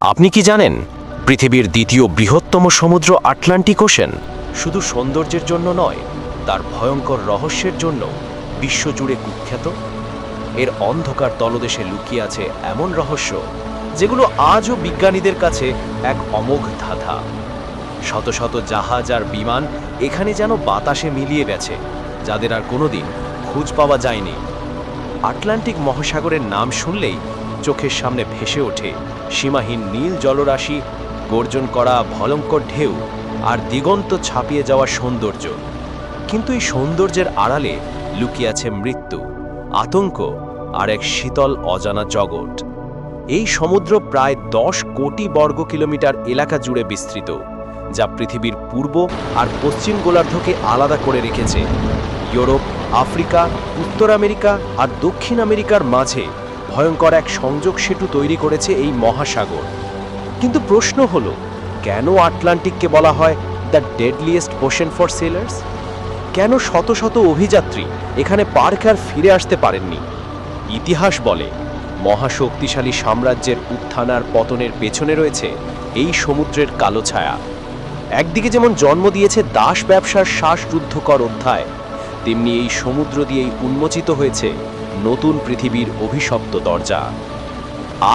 আপনি কি জানেন পৃথিবীর দ্বিতীয় বৃহত্তম সমুদ্র আটলান্টিক ওশেন শুধু সৌন্দর্যের জন্য নয়, তার ভয়ঙ্কর রহস্যের জন্য বিশ্বজুড়ে কুখ্যাত। এর অন্ধকার তলদেশে লুকিয়ে আছে এমন রহস্য যেগুলো আজও বিজ্ঞানীদের কাছে এক অমোঘ ধাঁধা। শত শত জাহাজ আর বিমান এখানে যেন বাতাসে মিলিয়ে গেছে, যাদের আর কোনোদিন খোঁজ পাওয়া যায়নি। আটলান্টিক মহাসাগরের নাম শুনলেই চোখের সামনে ভেসে ওঠে সীমাহীন নীল জলরাশি, গর্জন করা ভয়ঙ্কর ঢেউ আর দিগন্ত ছাপিয়ে যাওয়া সৌন্দর্য। কিন্তু এই সৌন্দর্যের আড়ালে লুকিয়ে আছে মৃত্যু, আতঙ্ক আর এক শীতল অজানা জগৎ। এই সমুদ্র প্রায় 10 কোটি বর্গ কিলোমিটার এলাকা জুড়ে বিস্তৃত, যা পৃথিবীর পূর্ব আর পশ্চিম গোলার্ধকে আলাদা করে রেখেছে। ইউরোপ, আফ্রিকা, উত্তর আমেরিকা আর দক্ষিণ আমেরিকার মাঝে ভয়ঙ্কর এক সংযোগ সেতু তৈরি করেছে এই মহাসাগর। কিন্তু প্রশ্ন হলো, কেন আটলান্টিককে বলা হয় the deadliest ocean for sailors? কেন শত শত অভিযাত্রী এখানে পার্কার ফিরে আসতে পারেননি? ইতিহাস বলে, মহাশক্তিশালী সাম্রাজ্যের উত্থান আর পতনের পেছনে রয়েছে এই সমুদ্রের কালো ছায়া। একদিকে যেমন জন্ম দিয়েছে দাস ব্যবসার শ্বাসরুদ্ধকর অধ্যায়, তেমনি এই সমুদ্র দিয়েই উন্মোচিত হয়েছে নতুন পৃথিবীর অভিশপ্ত দরজা।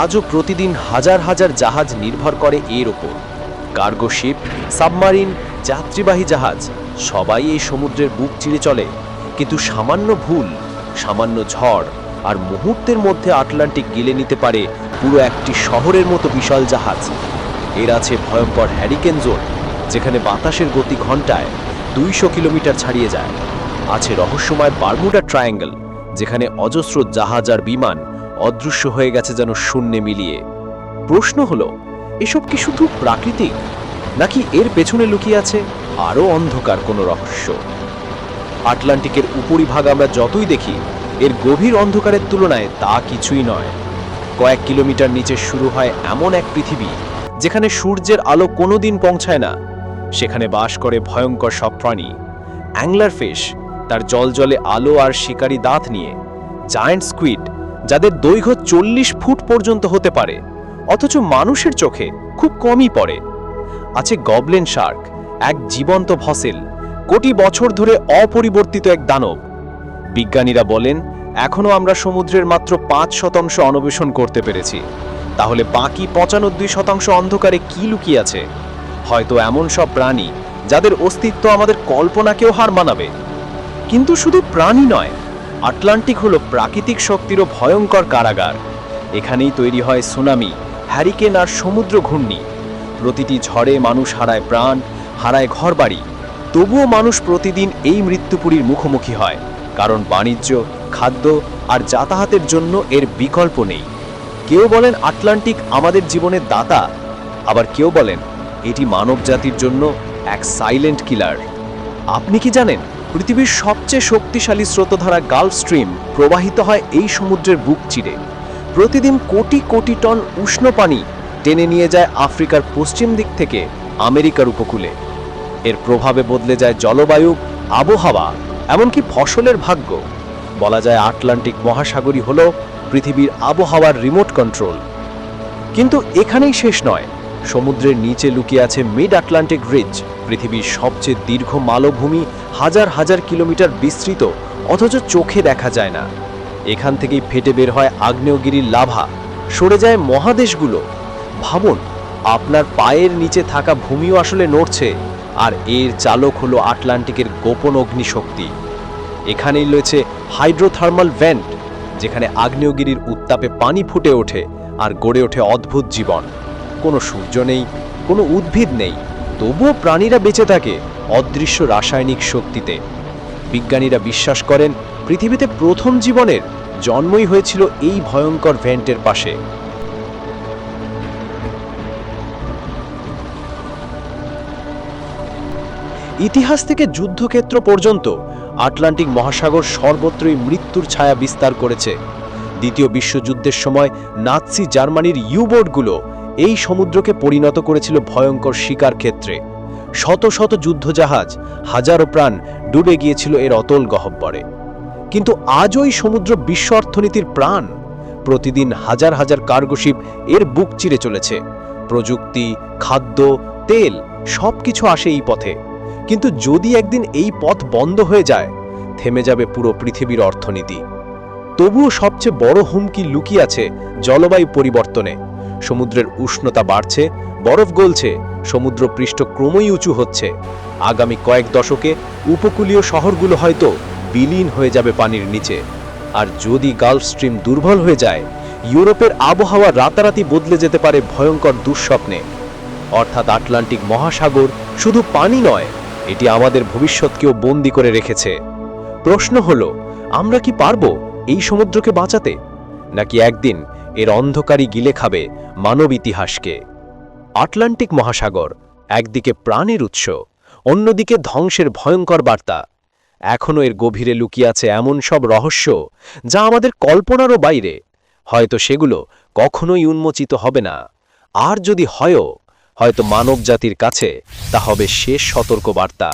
আজও প্রতিদিন হাজার হাজার জাহাজ নির্ভর করে এর ওপর। কার্গো শিপ, সাবমারিন, যাত্রীবাহী জাহাজ সবাই এই সমুদ্রের বুক চিরে চলে। কিন্তু সামান্য ভুল, সামান্য ঝড় আর মুহূর্তের মধ্যে আটলান্টিক গিলে নিতে পারে পুরো একটি শহরের মতো বিশাল জাহাজ। এর আছে ভয়ঙ্কর হ্যারিকেন জোন, যেখানে বাতাসের গতি ঘন্টায় 200 কিলোমিটার ছাড়িয়ে যায়। আছে রহস্যময় বারমুডা ট্রায়াঙ্গল, যেখানে অজস্র জাহাজ আর বিমান অদৃশ্য হয়ে গেছে যেন শূন্যে মিলিয়ে। প্রশ্ন হলো, এসব কি শুধু প্রাকৃতিক, নাকি এর পেছনে লুকিয়ে আছে আরও অন্ধকার কোনো রহস্য? আটলান্টিকের উপরিভাগ আমরা যতই দেখি, এর গভীর অন্ধকারের তুলনায় তা কিছুই নয়। কয়েক কিলোমিটার নিচে শুরু হয় এমন এক পৃথিবী যেখানে সূর্যের আলো কোনোদিন পৌঁছায় না। সেখানে বাস করে ভয়ঙ্কর সব প্রাণী। অ্যাংলার ফিশ, তার জলজলে আলো আর শিকারী দাঁত নিয়ে; জায়ান্ট স্কুইড, যাদের দৈর্ঘ্য 40 ফুট পর্যন্ত হতে পারে, অথচ মানুষের চোখে খুব কমই পড়ে। আছে গবলিন শার্ক, এক জীবন্ত ফসিল, কোটি বছর ধরে অপরিবর্তিত এক দানব। বিজ্ঞানীরা বলেন, এখনো আমরা সমুদ্রের মাত্র 5% অন্বেষণ করতে পেরেছি। তাহলে বাকি 95% অন্ধকারে কি লুকিয়ে আছে? হয়তো এমন সব প্রাণী যাদের অস্তিত্ব আমাদের কল্পনাকেও হার মানাবে। কিন্তু শুধু প্রাণী নয়, আটলান্টিক হলো প্রাকৃতিক শক্তিরও ভয়ঙ্কর কারাগার। এখানেই তৈরি হয় সুনামি, হ্যারিকেন আর সমুদ্র ঘূর্ণি। প্রতিটি ঝড়ে মানুষ হারায় প্রাণ, হারায় ঘরবাড়ি। তবুও মানুষ প্রতিদিন এই মৃত্যুপুরীর মুখোমুখি হয়, কারণ বাণিজ্য, খাদ্য আর যাতায়াতের জন্য এর বিকল্প নেই। কেউ বলেন আটলান্টিক আমাদের জীবনের দাতা, আবার কেউ বলেন এটি মানবজাতির জন্য এক সাইলেন্ট কিলার। আপনি কি জানেন, পৃথিবীর সবচেয়ে শক্তিশালী স্রোতধারা গালফ স্ট্রিম প্রবাহিত হয় এই সমুদ্রের বুক চিরে। প্রতিদিন কোটি কোটি টন উষ্ণ পানি টেনে নিয়ে যায় আফ্রিকার পশ্চিম দিক থেকে আমেরিকার উপকূলে। এর প্রভাবে বদলে যায় জলবায়ু, আবহাওয়া, এমনকি ফসলের ভাগ্য। বলা যায় আটলান্টিক মহাসাগরই হলো পৃথিবীর আবহাওয়ার রিমোট কন্ট্রোল। কিন্তু এখানেই শেষ নয়। সমুদ্রের নিচে লুকিয়ে আছে মিড আটলান্টিক রিজ, পৃথিবীর সবচেয়ে দীর্ঘ মালভূমি, হাজার হাজার কিলোমিটার বিস্তৃত, অথচ চোখে দেখা যায় না। এখান থেকেই ফেটে বের হয় আগ্নেয়গিরির লাভা, সরে যায় মহাদেশগুলো। ভাবুন, আপনার পায়ের নিচে থাকা ভূমিও আসলে নড়ছে, আর এর চালক হলো আটলান্টিকের গোপন অগ্নিশক্তি। এখানেই রয়েছে হাইড্রোথার্মাল ভেন্ট, যেখানে আগ্নেয়গিরির উত্তাপে পানি ফুটে ওঠে আর গড়ে ওঠে অদ্ভুত জীবন। কোনো সূর্য নেই, কোনো উদ্ভিদ নেই, তবুও প্রাণীরা বেঁচে থাকে অদৃশ্য রাসায়নিক শক্তিতে। বিজ্ঞানীরা বিশ্বাস করেন, পৃথিবীতে প্রথম জীবনের জন্মই হয়েছিল এই ভয়ঙ্কর ভেন্টের পাশে। ইতিহাস থেকে যুদ্ধক্ষেত্র পর্যন্ত আটলান্টিক মহাসাগর সর্বত্রই মৃত্যুর ছায়া বিস্তার করেছে। দ্বিতীয় বিশ্বযুদ্ধের সময় নাৎসি জার্মানির ইউবোটগুলো এই সমুদ্রকে পরিণত করেছিল ভয়ঙ্কর শিকার ক্ষেত্রে। শত শত যুদ্ধজাহাজ, হাজারো প্রাণ ডুবে গিয়েছিল এর অতল গহ্বরে। কিন্তু আজও এই সমুদ্র বিশ্ব অর্থনীতির প্রাণ। প্রতিদিন হাজার হাজার কার্গো শিপ এর বুক চিরে চলেছে। প্রযুক্তি, খাদ্য, তেল সবকিছু আসে এই পথে। কিন্তু যদি একদিন এই পথ বন্ধ হয়ে যায়, থেমে যাবে পুরো পৃথিবীর অর্থনীতি। তবুও সবচেয়ে বড় হুমকি লুকিয়ে আছে জলবায়ু পরিবর্তনে। সমুদ্রের উষ্ণতা বাড়ছে, বরফ গলছে, সমুদ্র পৃষ্ঠ ক্রমই উঁচু হচ্ছে। আগামী কয়েক দশকে উপকূলীয় শহরগুলো হয়তো বিলীন হয়ে যাবে পানির নিচে। আর যদি গালফ স্ট্রিম দুর্বল হয়ে যায়, ইউরোপের আবহাওয়া রাতারাতি বদলে যেতে পারে ভয়ঙ্কর দুঃস্বপ্নে। অর্থাৎ আটলান্টিক মহাসাগর শুধু পানি নয়, এটি আমাদের ভবিষ্যৎকেও বন্দী করে রেখেছে। প্রশ্ন হলো, আমরা কি পারবো এই সমুদ্রকে বাঁচাতে, নাকি একদিন এর অন্ধকারই গিলে খাবে মানব ইতিহাসকে? আটলান্টিক মহাসাগর একদিকে প্রাণের উৎস, অন্যদিকে ধ্বংসের ভয়ঙ্কর বার্তা। এখনও এর গভীরে লুকিয়ে আছে এমন সব রহস্য যা আমাদের কল্পনারও বাইরে। হয়তো সেগুলো কখনোই উন্মোচিত হবে না, আর যদি হয়ও, হয়তো মানবজাতির কাছে তা হবে শেষ সতর্কবার্তা।